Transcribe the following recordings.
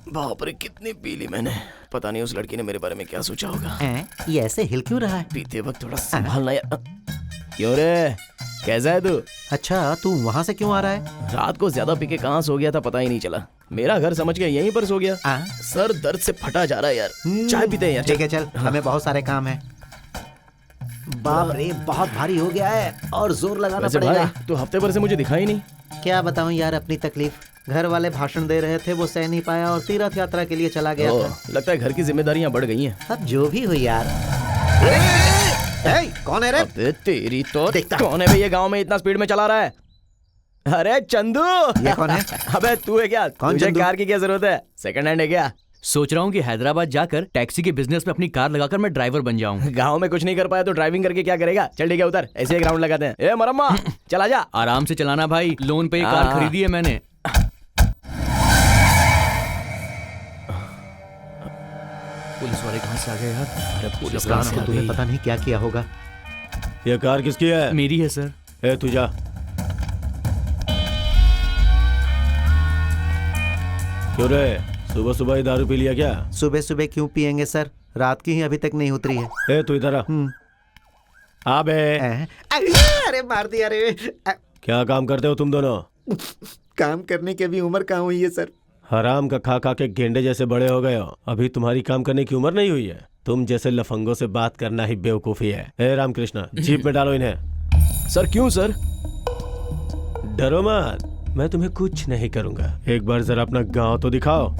बाप रे कितनी पी ली मैंने। पता नहीं उस लड़की ने मेरे बारे में क्या सोचा होगा। ये ऐसे हिल क्यों रहा है? पीते वक्त थोड़ा संभालना यार। क्यों रे, कैसा है तू? अच्छा, तू वहाँ से क्यों आ रहा है? रात को ज्यादा पी के कहाँ सो गया था पता ही नहीं चला। मेरा घर समझ के यहीं पर सो गया। सर दर्द से फटा जा रहा है यार। चाय पीते हैं यार। ठीक है चल, हमें बहुत सारे काम है। बाप रे, बहुत भारी हो गया है और जोर लगाना पड़ेगा। भाई, तू हफ्ते भर से मुझे दिखा ही नहीं। क्या बताऊं यार अपनी तकलीफ। घर वाले भाषण दे रहे थे, वो सह नहीं पाया और तीर्थ यात्रा के लिए चला गया था। लगता है घर की जिम्मेदारियां बढ़ गई हैं। अब जो भी हो यार। कौन है रे? अबे तेरी तो देखता कौन है भाई ये गांव में इतना स्पीड में चला रहा है? अरे चंदू। ये कौन है? अबे तू है क्या? तुझे कार की क्या जरूरत है? सेकंड हैंड है क्या? सोच रहा हूँ कि हैदराबाद जाकर टैक्सी के बिजनेस में अपनी कार लगाकर मैं ड्राइवर बन जाऊँ। गांव में कुछ नहीं कर पाया तो ड्राइविंग करके क्या करेगा? चल ठीक है उतर, ऐसे ही ग्राउंड लगाते हैं। ए मरम्मा चला जा। आराम से चलाना भाई, लोन पे कार खरीदी है मैंने। पुलिस वाले कहाँ से आ गए यार? पुलिस को तूने पता नहीं क्या किया होगा। ये कार किसकी है? मेरी है सर। ए तू जा। क्यों रे, सुबह सुबह ही दारू पी लिया क्या? सुबह सुबह क्यों पियेंगे सर, रात की ही अभी तक नहीं उतरी है। ए तू इधर आ बे। अरे मार दिया रे। क्या काम करते हो तुम दोनों? काम करने की अभी उम्र कहाँ हुई है सर। हराम का खा खा के गेंडे जैसे बड़े हो गए हो, अभी तुम्हारी काम करने की उम्र नहीं हुई है। तुम जैसे लफंगों से बात करना ही बेवकूफी है। ए रामकृष्णा, जीप में डालो इन्हें। सर क्यों सर? डरो मत, मैं तुम्हें कुछ नहीं करूंगा। एक बार जरा अपना गांव तो दिखाओ।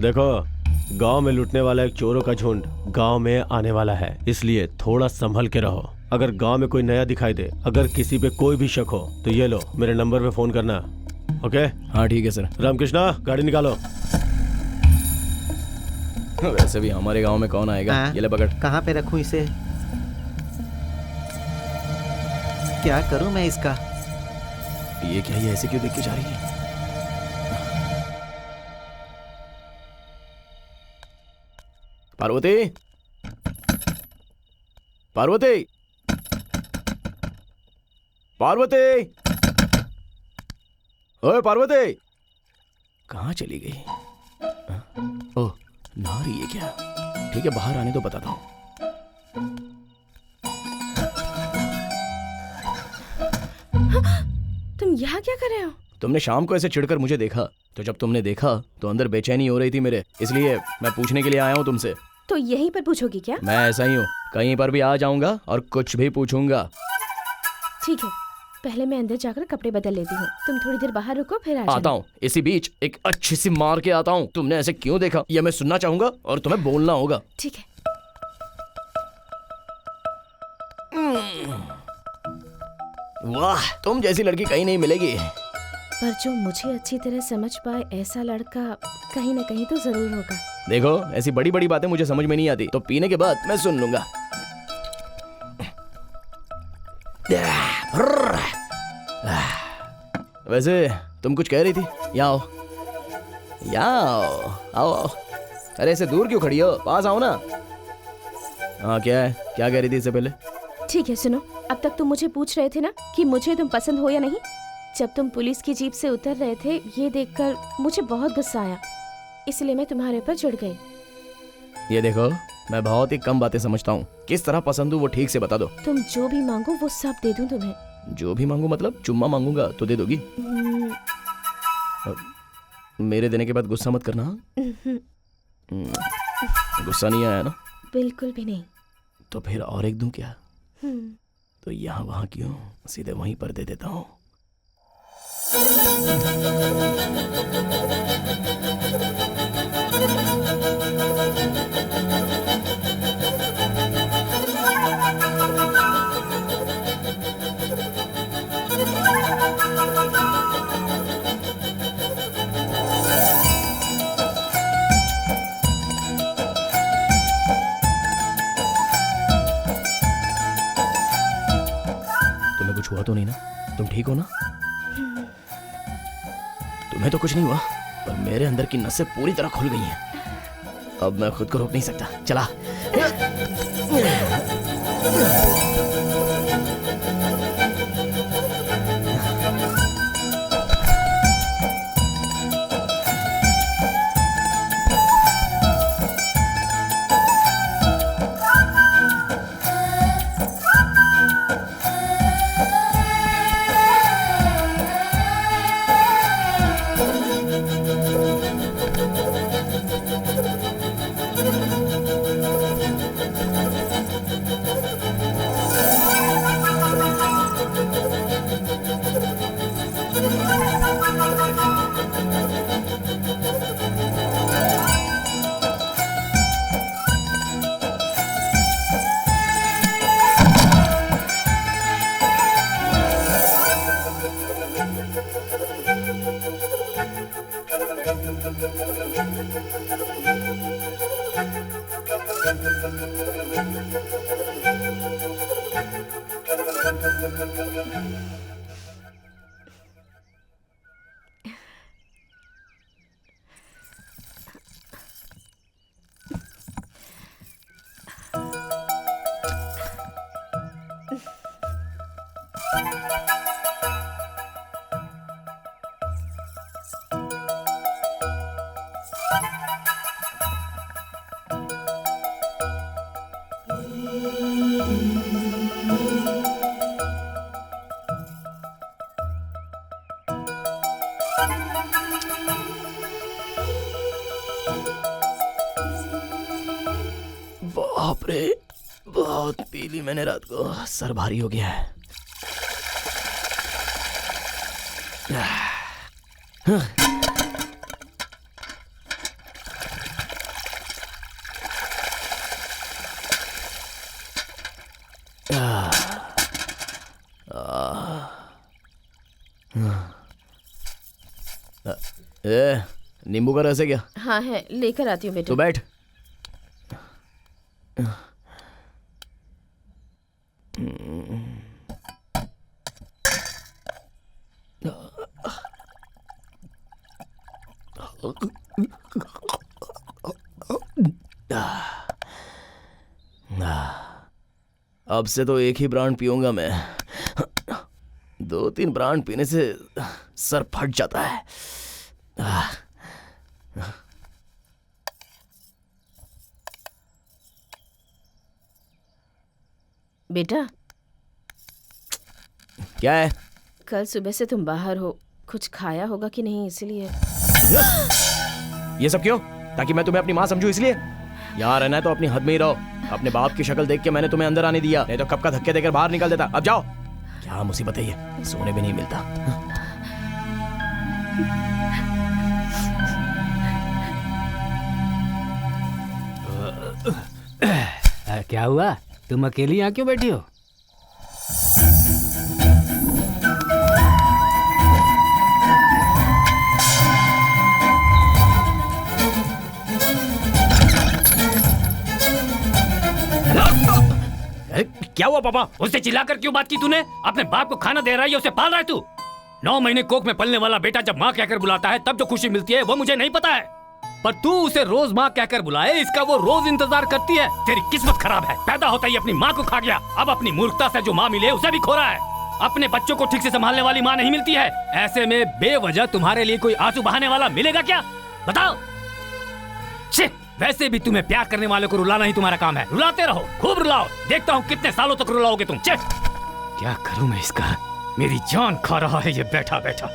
देखो, गांव में लूटने वाला एक चोरों का झुंड गांव में आने वाला है, इसलिए थोड़ा संभल के रहो। अगर गांव में कोई नया दिखाई दे, अगर किसी पे कोई भी शक हो तो ये लो, मेरे नंबर पे फोन करना। ओके? हाँ ठीक है सर। रामकृष्णा, गाड़ी निकालो। वैसे भी हमारे गांव में कौन आएगा? ये ले पकड़। कहाँ पे रखूं इसे? क्या करूं मैं इसका? ये क्या, ये ऐसे क्यों देख के जा रही है? पार्वती, पार्वती, पार्वती, ओए पार्वती, कहाँ चली गई? ओह, नहा रही है क्या? ठीक है, बाहर आने तो बताता हूँ। तुम यहाँ क्या कर रहे हो? तुमने शाम को ऐसे चिढ़कर मुझे देखा, तो जब तुमने देखा तो अंदर बेचैनी हो रही थी मेरे, इसलिए मैं पूछने के लिए आया हूँ तुमसे। तो यहीं पर पूछोगी क्या? मैं ऐसा ही हूँ, कहीं पर भी आ जाऊंगा और कुछ भी पूछूंगा। ठीक है, पहले मैं अंदर जाकर कपड़े बदल लेती हूँ, तुम थोड़ी देर बाहर रुको, फिर आता हूँ। इसी बीच एक अच्छी सी मार के आता हूँ। तुमने ऐसे क्यों देखा ये मैं सुनना चाहूंगा और तुम्हें बोलना होगा। ठीक है। वाह, तुम जैसी लड़की कहीं नहीं मिलेगी। पर जो मुझे अच्छी तरह समझ पाए ऐसा लड़का कहीं न कहीं तो जरूर होगा। देखो, ऐसी बड़ी बड़ी बातें मुझे समझ में नहीं आती, तो पीने के बाद मैं सुन लूंगा। वैसे तुम कुछ कह रही थी? यहाँ आओ, यहाँ आओ, आओ। अरे ऐसे दूर क्यों खड़ी हो? पास आओ ना। हाँ क्या है, क्या कह रही थी इससे पहले? ठीक है सुनो, अब तक तुम मुझे पूछ रहे थे ना कि मुझे तुम पसंद हो या नहीं। जब तुम पुलिस की जीप से उतर रहे थे, ये देखकर मुझे बहुत गुस्सा आया, इसलिए मैं तुम्हारे ऊपर चिढ़ गई। ये देखो, मैं बहुत ही कम बातें समझता हूँ। किस तरह पसंद हूँ वो ठीक से बता दो। तुम जो भी मांगो वो सब दे दूँ तुम्हें। जो भी मांगू मतलब? चुम्मा मांगूंगा तो दे दोगी? मेरे देने के बाद गुस्सा मत करना। गुस्सा नहीं आया ना? बिल्कुल भी नहीं। तो फिर और एक दूं क्या? तो यहाँ वहाँ क्यों, सीधे वहीं पर दे देता हूँ। हुआ तो नहीं ना? तुम ठीक हो ना? तुम्हें तो कुछ नहीं हुआ, पर मेरे अंदर की नसें पूरी तरह खुल गई हैं। अब मैं खुद को रोक नहीं सकता। चला। बाप रे, बहुत पी ली मैंने रात को, सर भारी हो गया है। नींबू का रस है क्या? हाँ है, लेकर आती हूँ बेटा। तो बैठ। अब से तो एक ही ब्रांड पीऊंगा मैं। 2-3 ब्रांड पीने से सर फट जाता है। बेटा, क्या है? कल सुबह से तुम बाहर हो, कुछ खाया होगा कि नहीं, इसलिए। ये सब क्यों? ताकि मैं तुम्हें अपनी माँ समझूं इसलिए? यहाँ रहना है तो अपनी हद में ही रहो। अपने बाप की शक्ल देख के मैंने तुम्हें अंदर आने दिया, नहीं तो कब का धक्के देकर बाहर निकाल देता। अब जाओ। क्या मुसीबत है ये, सोने भी नहीं मिलता। क्या हुआ? तुम अकेली यहाँ क्यों बैठी हो? क्या हुआ पापा? उससे चिल्लाकर क्यों बात की तूने? अपने बाप को खाना दे रहा है, उसे पाल रहा है तू। 9 महीने कोख में पलने वाला बेटा जब माँ कहकर बुलाता है तब जो खुशी मिलती है वो मुझे नहीं पता है, पर तू उसे रोज माँ कहकर बुलाए इसका वो रोज इंतजार करती है। तेरी किस्मत खराब है, पैदा होता ही अपनी माँ को खा गया, अब अपनी मूर्खता से जो माँ मिले उसे भी खो रहा है। अपने बच्चों को ठीक से संभालने वाली माँ नहीं मिलती है, ऐसे में बेवजह तुम्हारे लिए कोई आंसू बहाने वाला मिलेगा क्या? बताओ। वैसे भी तुम्हें प्यार करने वालों को रुलाना ही तुम्हारा काम है, रुलाते रहो, खूब रुलाओ, देखता हूँ कितने सालों तक रुलाओगे तुम। क्या करूँ मैं इसका, मेरी जान खा रहा है ये बैठा बैठा।